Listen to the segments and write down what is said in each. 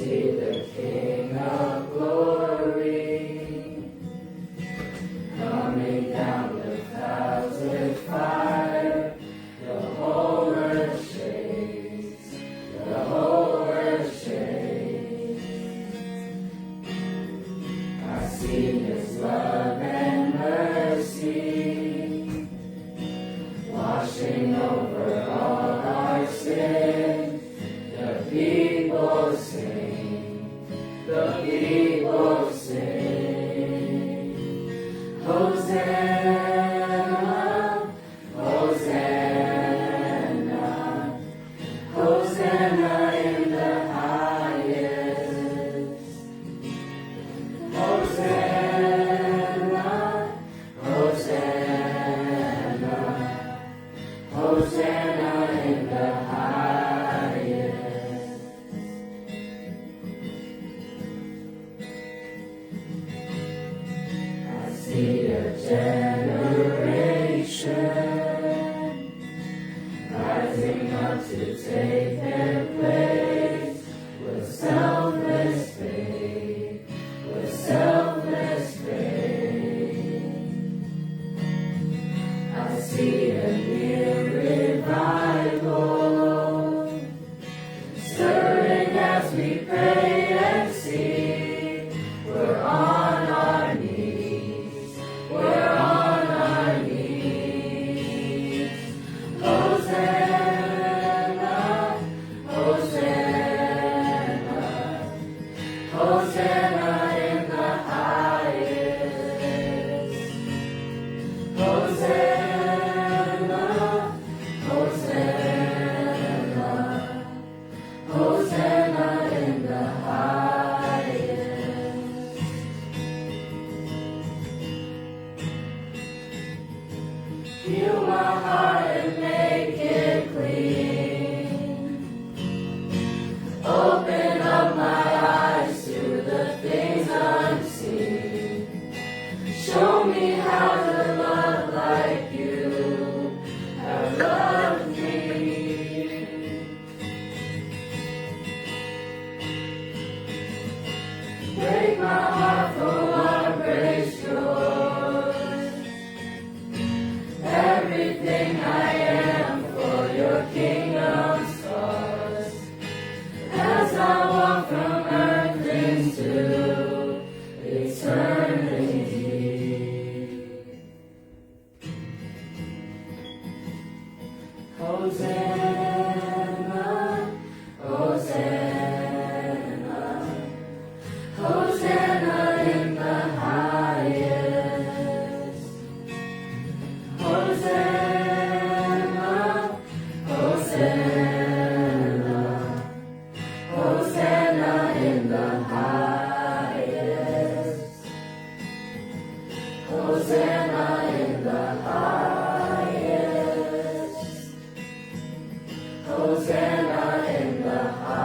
see the King of glory coming down with clouds with fire. The whole earth shakes, the whole earth shakes. I see His love and mercy washing over all our sin. The people sing, the people sing. Hosanna, Hosanna, Hosanna in the highest. Hosanna, Hosanna, Hosanna in the highest. I see a generation rising up to take their place with selfless faith, with selfless faith. I see a new revival stirring as we pray and sing. We're on our knees, we're on our knees. Hosanna, Hosanna, Hosanna in the highest. Hosanna, Hosanna, Hosanna in the highest. Heal my heart and make it clean. Open up my eyes to the things unseen. Show me how to love like you have loved me. Break my heart for what breaks yours. Everything I am for your kingdom stars. As I walk from earth into eternity. Hosanna, Hosanna, Hosanna in the highest. Hosanna, Hosanna, Hosanna in the highest. Hosanna in the highest. Hosanna in the highest.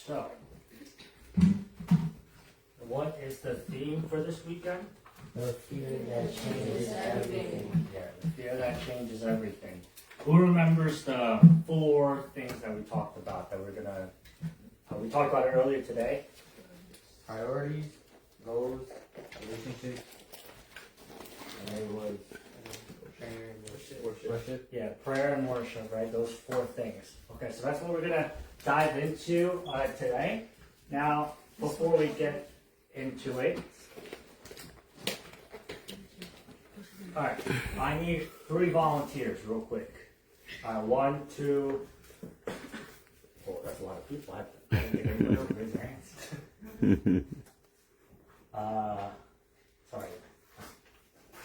So, what is the theme for this weekend? The fear that changes everything. Yeah, the fear that changes everything. Who remembers the 4 things that we talked about that we're gonna? We talked about it earlier today. Priorities, goals, relationships, and it was worship. worship. Yeah, prayer and worship, right? Those 4 things. Okay, so that's what we're gonna dive into today. Now, before we get into it, all right, I need 3 volunteers, real quick. 1, 2. Oh, that's a lot of people. I didn't get anybody to raise their hands. Sorry.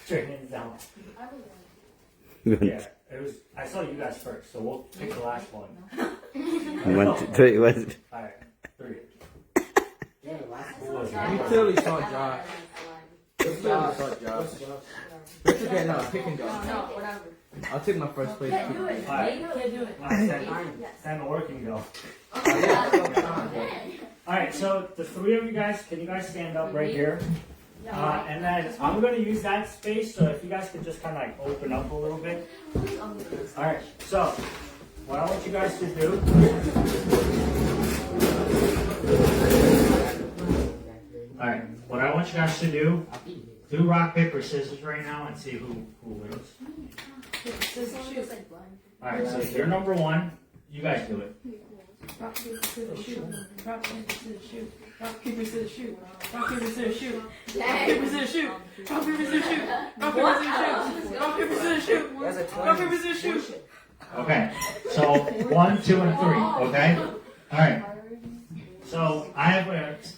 Put your hands down. Yeah, it was. I saw you guys first, so we'll pick the last one. 1, 2, 3. What? All right, 3. You clearly saw Josh. You clearly saw Josh. It's okay, no, pick and Josh. No, whatever. I'll take my first place. Can't do it. Alright. Can't do it. Stand the work and go. Yeah. Alright, so the 3 of you guys, can you guys stand up right here? And then I'm going to use that space, so if you guys can just kind of like open up a little bit. Alright, so what I want you guys to do. Alright, what I want you guys to do rock, paper, scissors right now and see who wins. Alright, so you're number 1. You guys do it. Rock, paper, scissors, shoot. Rock, paper, scissors, shoot. Rock, paper, scissors, shoot. Rock, paper, scissors, shoot. Rock, paper, scissors, shoot. Rock, paper, scissors, shoot. Rock, paper, scissors, shoot. Rock, paper, scissors, shoot. Rock, paper, scissors, shoot. Okay, so 1, 2, and 3, okay? Alright. So I have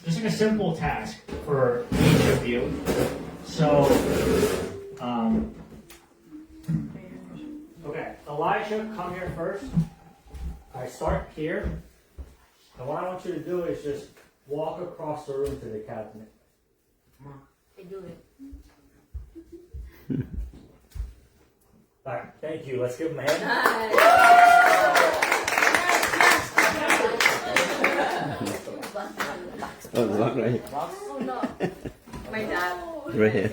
just like a simple task for each of you. So, okay, Elijah, come here first. I start here. And what I want you to do is just walk across the room to the cabinet. They do it. Alright, thank you. Let's give him a hand. Oh, the lock right here. Oh no. My dad. Right here.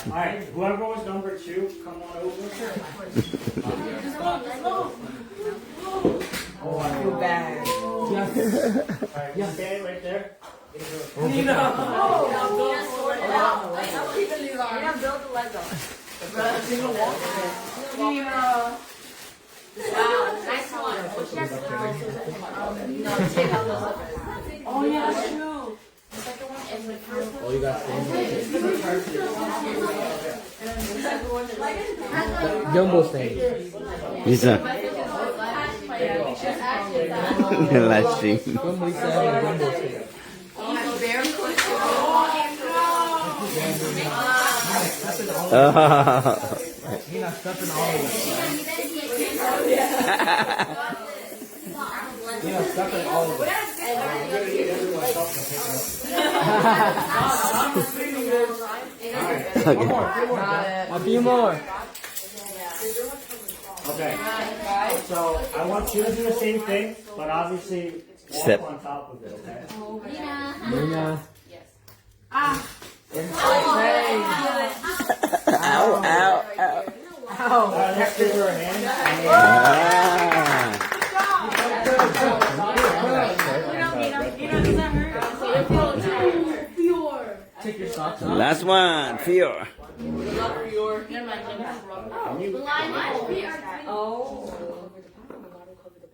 Alright, whoever was number 2, come on over. Oh, I feel bad. Alright, you stand right there. Nina. Nina, build the Lego. Nina. Wow, nice one. She has to take out those others. Oh yeah, true. Oh, you got Jumbo stain. Lisa. Lasting. When we said jumbo stain. You're not stepping all of it. You're not stepping all of it. A few more. Okay. So I want you to do the same thing, but obviously walk Step. on top of it, okay? Nina. Ow, ow, ow. Alright, let's give her a hand. Ah. Take your socks off. Last one, Fior.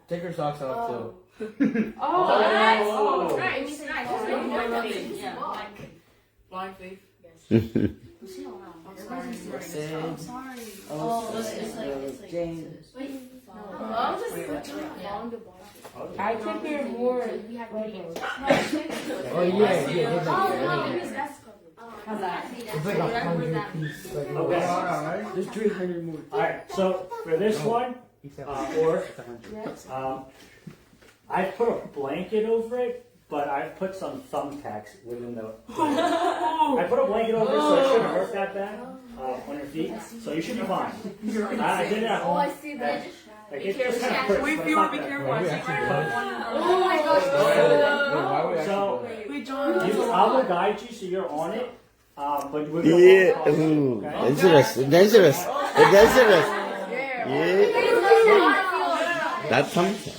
Take your socks off too. Oh, nice. Oh, nice. Blind faith. James. I think they're more. Oh yeah, yeah. How's that? It's like 100 pieces. Like, Okay. there's 300 more. Alright, so for this one, I put a blanket over it, but I put some thumbtacks within the. I put a blanket over it so it shouldn't hurt that bad on your feet, so you should be fine. I did it at home. Oh, I see that. Like it just kind of hurts. Wait, but it's Fior, not be that careful. bad. I see actually Oh my gosh. So Wait, John. I will guide you so you're on it, but we're gonna Yeah. walk across it, Ooh. okay? Dangerous. Dangerous. Dangerous. Yeah. That's thumbtack.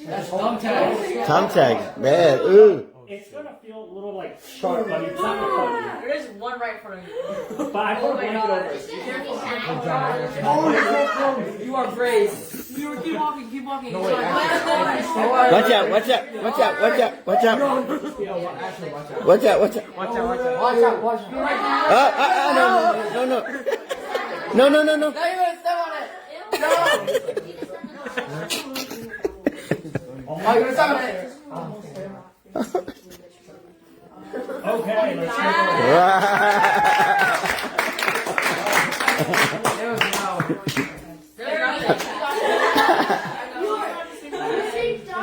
That's thumbtack. Thumbtack. Bad. Ooh. it's gonna feel a little like sharp, but it's not gonna cut There's one right in front of you. you. But I put a blanket over it. You are brave. You keep walking, keep walking. No, wait, Watch out, watch out, watch out, watch out, watch out. Watch out, watch out. Watch out. No, no, no. No, no, no, no. Now you're gonna step on it. No. Oh, you're gonna step on it. Okay, let's take a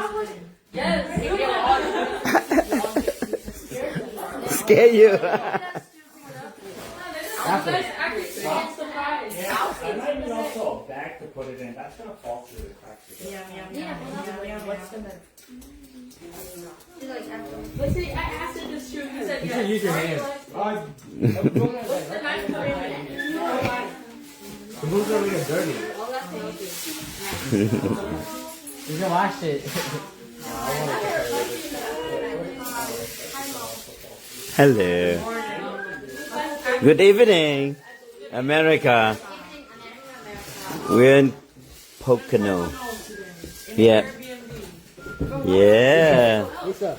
Scare you. Yeah, I might need also a bag to put it in. That's gonna fall through the cracks. Let's see, I asked him this shoe. He said You should use your hands. What's the knife coming in? The moves are really dirty. You can wash it. Hello. Good evening, America. We're in Pocono. Yeah. Yeah. Lisa,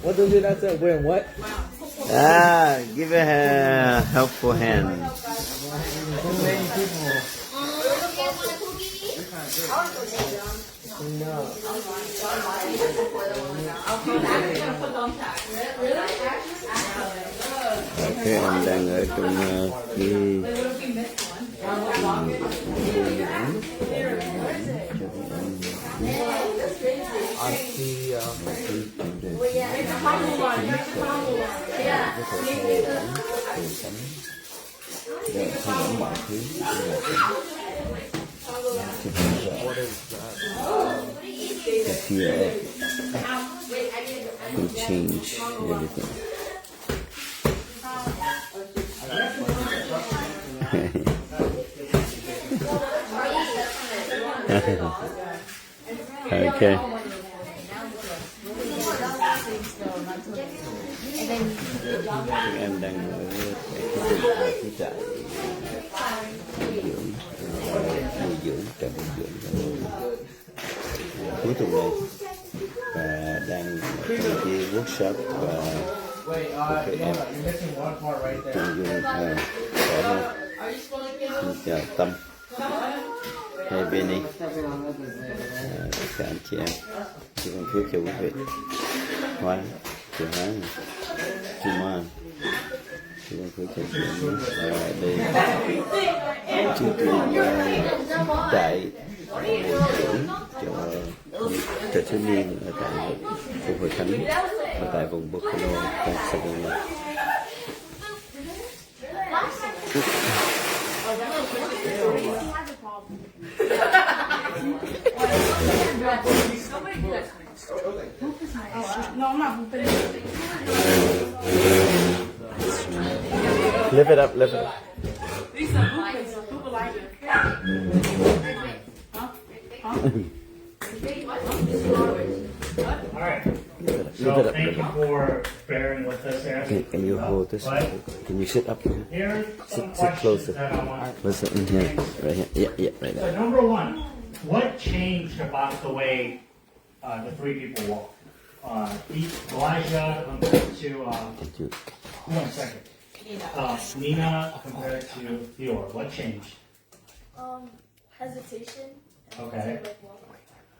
what does it say? Wearing what? Give a helpful hand. Okay, em đang ở trong to change everything. Okay. Em đang ở cái trại nuôi dưỡng trại nuôi dưỡng cuối tuần này và đang trong cái workshop và tụi em trong dung xin chào Tâm, hey Benny, tất cả anh chị em, chị con Phước chào quý vị, Hoa, chị Hóa, chị Moan, chị con Phước chào chị em, đây chương trình tại bồi dưỡng cho thiếu niên ở tại khu Hội Thánh ở tại vùng Pocono, Pennsylvania. Lift it up, lift it up. Alright. So thank you for bearing with us there. Can you hold this? Can you sit up here? Here's some Sit closer. questions that I want. What's it in here? Right here. Yeah, right So there. number one, what changed about the way the three people walk? Elijah compared to Thank you. 1 second. Nina compared to Theor. What changed? Hesitation. Okay.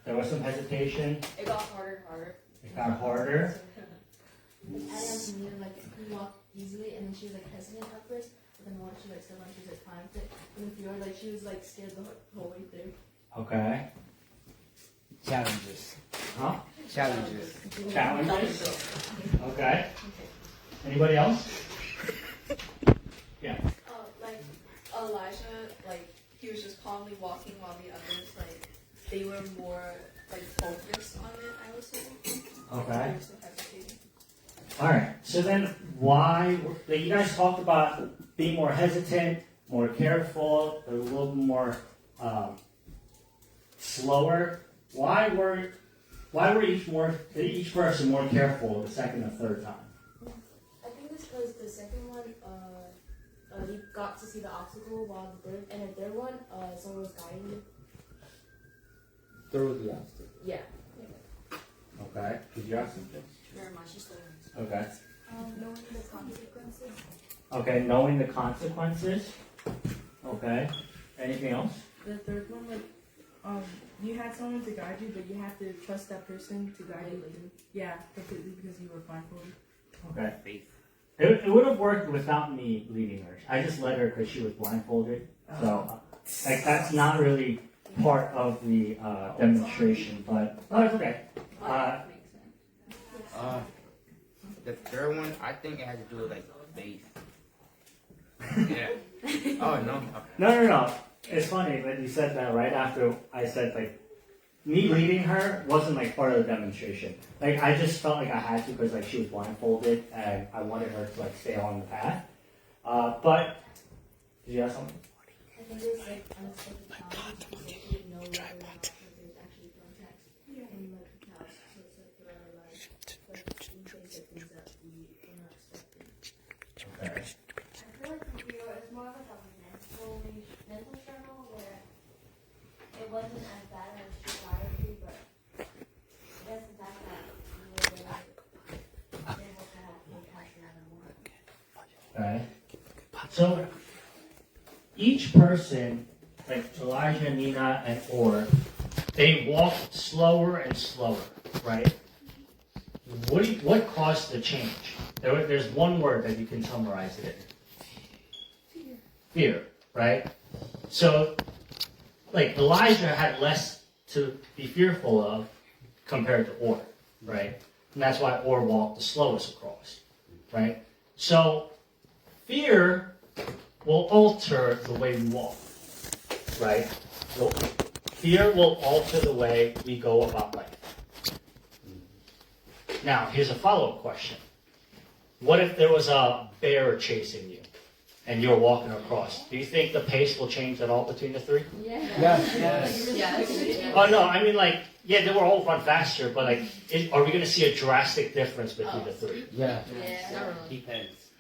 There was some hesitation. It got harder and harder. It got harder. Nina like walked easily, and then she was like hesitant at first, but then once she like stepped on, she was like fine with it. And then Fiora like she was like scared the whole way through. Okay. Challenges. Huh? Challenges. Challenges. Okay. Anybody else? Yeah. Like Elijah, like he was just calmly walking while the others, like they were more like focused on it. I would say. Okay. They were still hesitating. All right. So then, why? Like you guys talked about being more hesitant, more careful, a little more slower. Why were Why were each person more careful the second and third time? I think it's because the second one, you got to see the obstacle, while the third, and the third one, someone was guiding you. Through the obstacle. Yeah. Okay. Did you ask something? Very much. Just Okay. Knowing the consequences. Okay, knowing the consequences. Okay. Anything else? The third one, like, you had someone to guide you, but you have to trust that person to guide you. Yeah, completely because you were blindfolded. Okay. It would have worked without me leading her. I just led her because she was blindfolded. So, like, that's not really part of the demonstration, but it's okay. The third one, I think it had to do with like faith. Yeah. Oh no. No. It's funny that you said that right after I said, like, me leading her wasn't like part of the demonstration. Like, I just felt like I had to because like she was blindfolded and I wanted her to like stay on the path. But did you have something? I think there's like unexpected challenges because you didn't know whether or not there's actually contacts in like the house. So it's like throughout our lives, but in case of things that we were not expecting. Okay. I feel like the video is more of like a mental struggle where it wasn't as bad as she thought it would be, but I guess the fact that we were able to have compassion on more. Okay. So each person, like Elijah, Nina, and Or, they walked slower and slower, right? What caused the change? There's one word that you can summarize it in. Fear, right? So, like, Elijah had less to be fearful of compared to Or, right? And that's why Or walked the slowest across, right? So, fear will alter the way we walk, right? Fear will alter the way we go about life. Now, here's a follow-up question. What if there was a bear chasing you and you're walking across? Do you think the pace will change at all between the three? Yes. Oh, no, I mean, like, yeah, they will all run faster, but, like, are we going to see a drastic difference between the three? Yeah. Depends.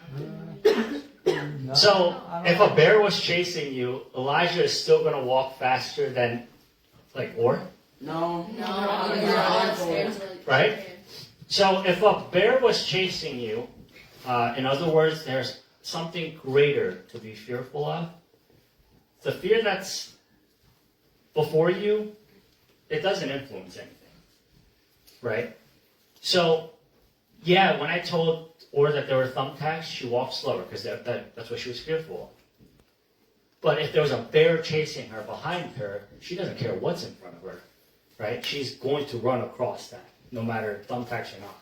So, if a bear was chasing you, Elijah is still going to walk faster than, like, Or? No. Right? So, if a bear was chasing you, in other words, there's something greater to be fearful of. The fear that's before you, it doesn't influence anything. Right? So, yeah, when I told Or that there were thumbtacks, she walked slower because that's what she was fearful of. But if there was a bear chasing her behind her, she doesn't care what's in front of her, right? She's going to run across that, no matter thumbtacks or not,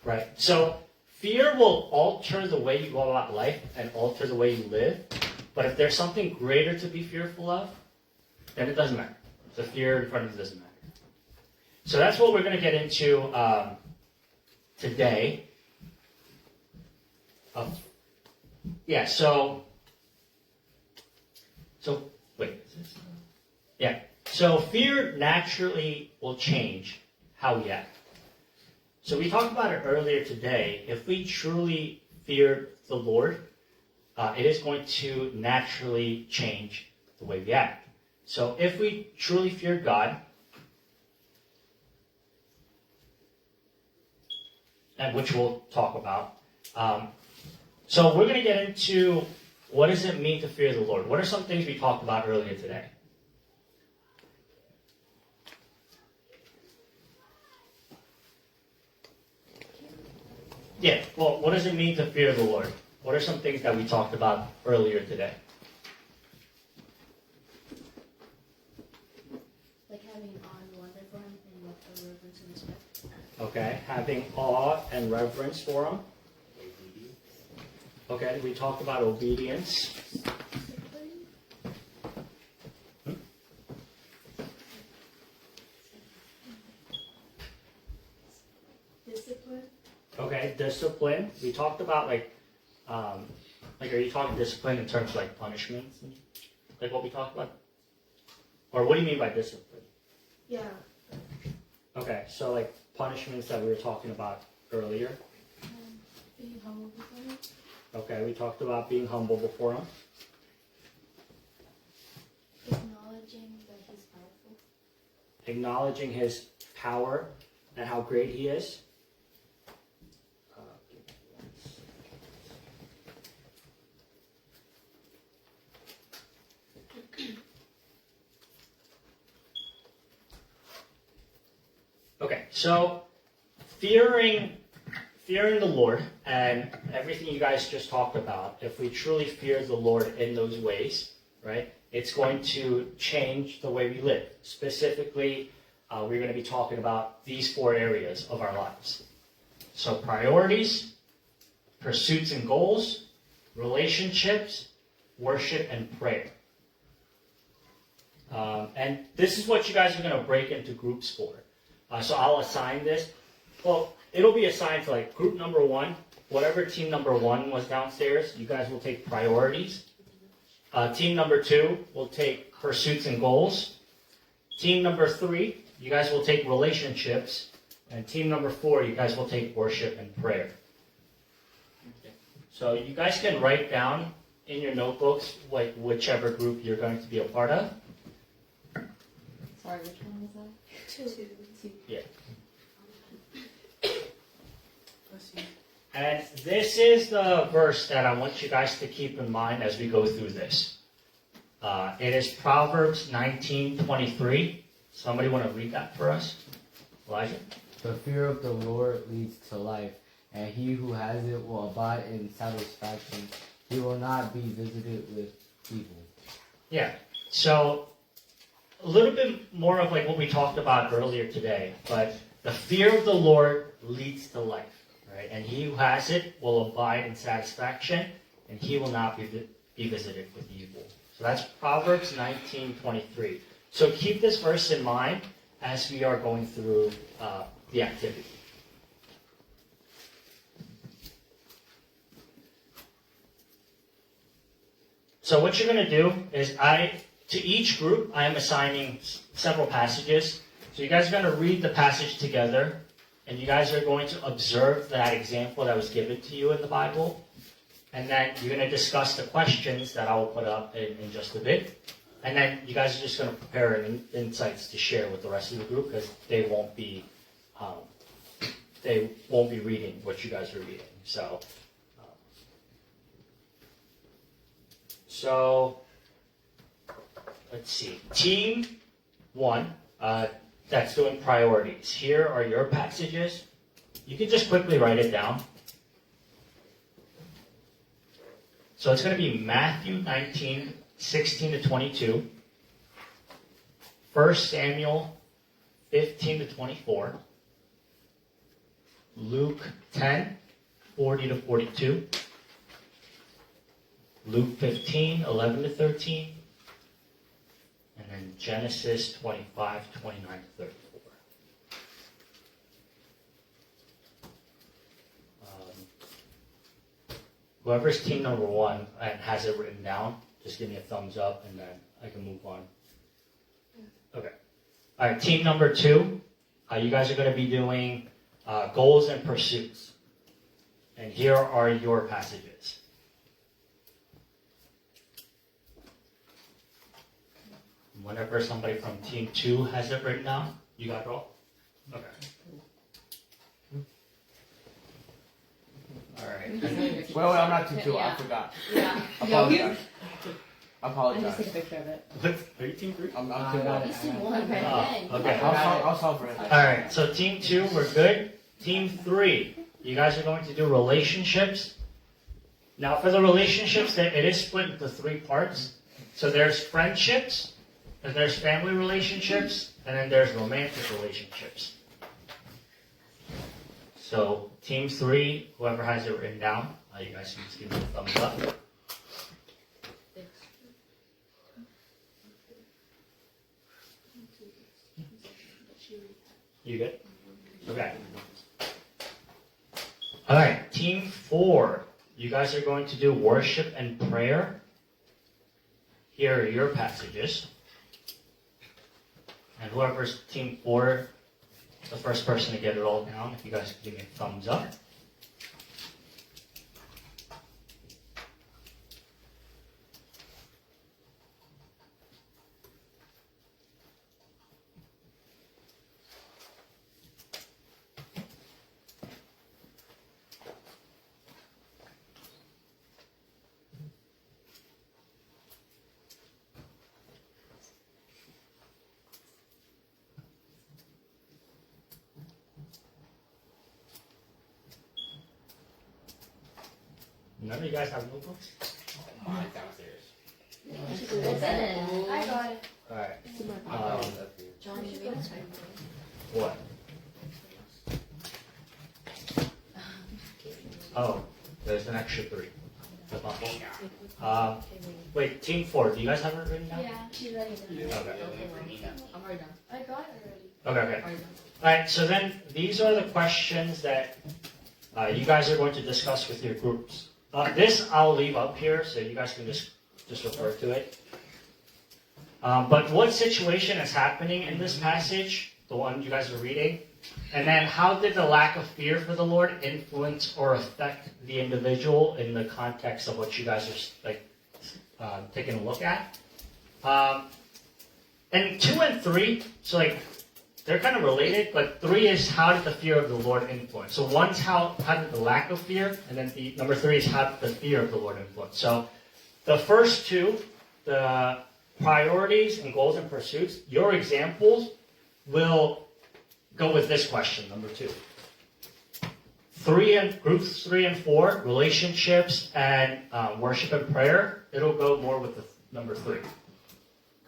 right? So fear will alter the way you go about life and alter the way you live. But if there's something greater to be fearful of, then it doesn't matter. The fear in front of you doesn't matter. So that's what we're going to get into today. Yeah, so wait. Yeah, so fear naturally will change how we act. So we talked about it earlier today. If we truly fear the Lord, it is going to naturally change the way we act. So if we truly fear God, and which we'll talk about, so we're going to get into what does it mean to fear the Lord. What are some things we talked about earlier today? Yeah, well, what does it mean to fear the Lord? What are some things that we talked about earlier today? Like having awe and wonder for him and like a reverence and respect. Okay, having awe and reverence for Him. Okay, we talked about obedience. Discipline. Okay, discipline. We talked about are you talking discipline in terms of like punishments, like what we talked about? Or what do you mean by discipline? Yeah. Okay, so like punishments that we were talking about earlier. Being humble before him. Okay, we talked about being humble before him. Acknowledging that he's powerful. Acknowledging his power and how great he is. Okay, so fearing the Lord and everything you guys just talked about, if we truly fear the Lord in those ways, right, it's going to change the way we live. Specifically, we're going to be talking about these 4 areas of our lives. So priorities, pursuits and goals, relationships, worship, and prayer. And this is what you guys are going to break into groups for. So I'll assign this. Well, it'll be assigned to like group number 1. Whatever team number 1 was downstairs, you guys will take priorities. Team number 2 will take pursuits and goals. Team number 3, you guys will take relationships. And team number 4, you guys will take worship and prayer. So you guys can write down in your notebooks like whichever group you're going to be a part of. Sorry, which one was that? 2. Yeah. And this is the verse that I want you guys to keep in mind as we go through this. It is Proverbs 19:23. Somebody want to read that for us? Elijah? The fear of the Lord leads to life, and he who has it will abide in satisfaction. He will not be visited with evil. Yeah. So a little bit more of like what we talked about earlier today, but the fear of the Lord leads to life, right? And he who has it will abide in satisfaction, and he will not be visited with evil. So that's Proverbs 19:23. So keep this verse in mind as we are going through the activity. So what you're going to do is to each group, I am assigning several passages. So you guys are going to read the passage together, and you guys are going to observe that example that was given to you in the Bible. And then you're going to discuss the questions that I will put up in just a bit. And then you guys are just going to prepare insights to share with the rest of the group because they won't be reading what you guys are reading. So let's see. Team 1, that's doing priorities. Here are your passages. You can just quickly write it down. So it's going to be Matthew 19:16-22, 1 Samuel 15-24, Luke 10:40-42, Luke 15:11-13, and then Genesis 25:29-34. Whoever's team number 1 and has it written down, just give me a thumbs up and then I can move on. Okay. All right, team number 2, you guys are going to be doing goals and pursuits. And here are your passages. Whenever somebody from team 2 has it written down, you got it all? Okay. All right. Wait, I'm not too cool. I forgot. Yeah. Apologize. I'll just take a picture of it. Are you team 3? I'm too Okay. Okay. I'll solve for it. All right, so team 2, we're good. Team 3, you guys are going to do relationships. Now, for the relationships, it is split into 3 parts. So there's friendships, and there's family relationships, and then there's romantic relationships. So team 3, whoever has it written down, you guys can just give me a thumbs up. You good? Okay. All right, team 4, you guys are going to do worship and prayer. Here are your passages. And whoever's team 4 the first person to get it all down, if you guys could give me a thumbs up. None of you guys have notebooks? Mine's downstairs. I got it. Alright. John, you made us right. What? Oh, there's an extra 3. That's not full. Wait, team 4, do you guys have it written down? Yeah, she's ready now. Okay. I'm already done. I got it already. Okay. Already done. Alright, so then these are the questions that you guys are going to discuss with your groups. This I'll leave up here so you guys can just refer to it. But what situation is happening in this passage, the one you guys are reading? And then how did the lack of fear for the Lord influence or affect the individual in the context of what you guys are taking a look at? And 2 and 3, so they're kind of related, but 3 is how did the fear of the Lord influence? So 1's how did the lack of fear, and then number 3 is how did the fear of the Lord influence. So the first 2, the priorities and goals and pursuits, your examples will go with this question, number 2. Groups 3 and 4, relationships and worship and prayer, it'll go more with the number 3.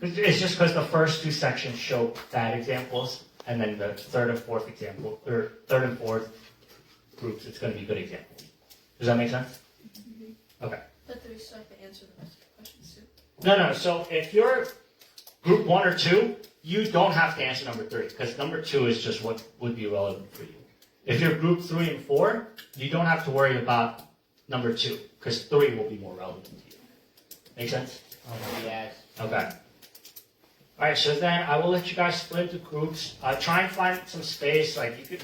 It's just because the first 2 sections show bad examples, and then the third and fourth groups, it's going to be good examples. Does that make sense? Okay. But do we still have to answer the rest of the questions too? No. So if you're group 1 or 2, you don't have to answer number 3, because number 2 is just what would be relevant for you. If you're group 3 and 4, you don't have to worry about number 2, because 3 will be more relevant to you. Make sense? Yes. Okay. Alright, so then I will let you guys split into groups. Try and find some space.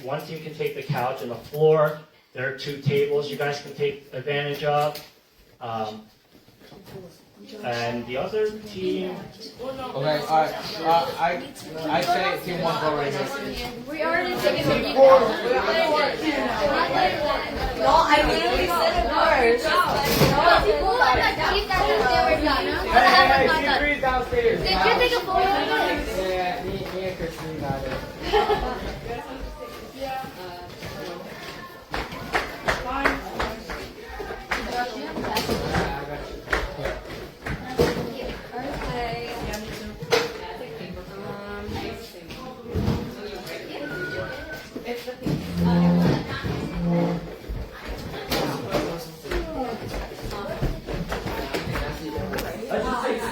One team can take the couch and the floor. There are 2 tables you guys can take advantage of. And the other team. Okay, alright. I say team 1 go right here. We already took it. No, I literally said it first. People like that keep that since they were done. Hey, she agreed downstairs. Did you take a photo of it? Yeah, me and Christine got it.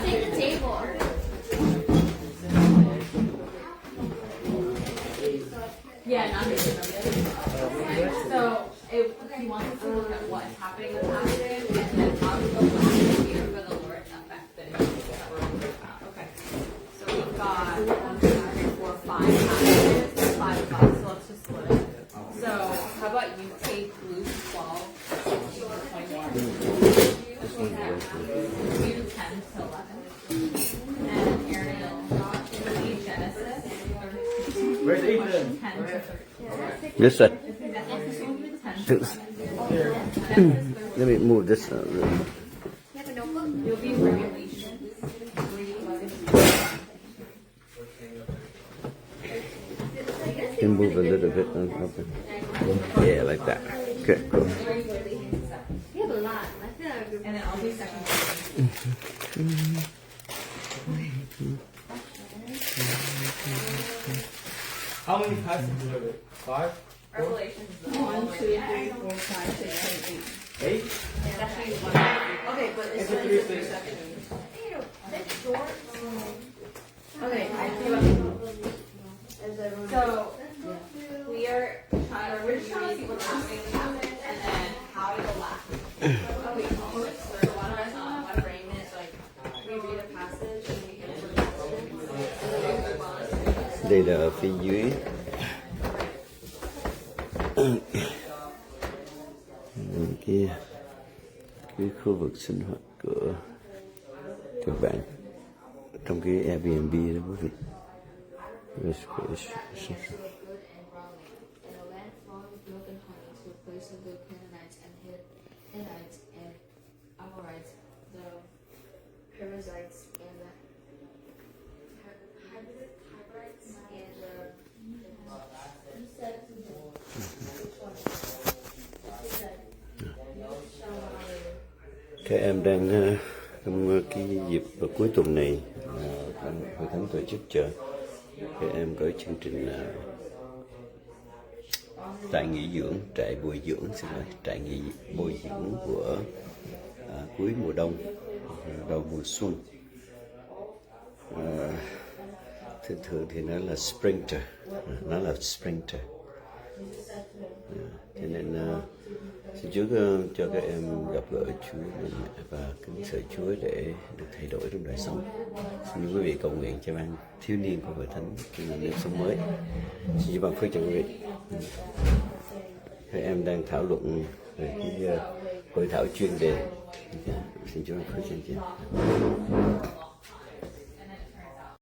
Take the table. Yeah, not this. So, if you want us to look at what's happening in the passage, and then how does the lack of fear for the Lord affect the issues that we're worried about. Okay. So we've got 1, 2, 3, 4, 5 passages, 5 of us, so let's just split it. So, how about you take Luke 12, 16 to 21, Luke 10 to 11, and Ariel, read Genesis, Where's Ethan? 10 to 13. This way. Genesis Let me move this. You'll be Revelations 3. You can move a little bit. Okay. Yeah, like that. Okay, cool. We have a lot. I feel like And then I'll do second. How many passages are there? 5? Revelations is the 1, 2, 3, 4, 5, 6, 7, 8. 8? It's actually one. Okay, but it's It's a like 3 a thing. section. it's short. Okay, I So we're just trying to see what's happening in the passage, and then how to go last. Okay, so one brain is like we read a passage and we answer questions. Đây là phía dưới. cái khu vực sinh hoạt của các bạn trong cái Airbnb đó quý vị. Parasites and hybrids and you said which one? Các em đang trong cái dịp cuối tuần này, hội thánh tổ chức cho các em có chương trình trại nghỉ dưỡng, trại bồi dưỡng, trại nghỉ bồi dưỡng của cuối mùa đông, đầu mùa xuân. Thường thì nó là sprinter, cho nên xin Chúa cho các em gặp gỡ Chúa và kính sợ Chúa để được thay đổi trong đời sống. Xin quý vị cầu nguyện cho ban thiếu niên của hội thánh là nếp sống mới. Xin Chúa ban phước cho quý vị. Các em đang thảo luận về cái hội thảo chuyên đề. Xin Chúa ban phước cho anh chị.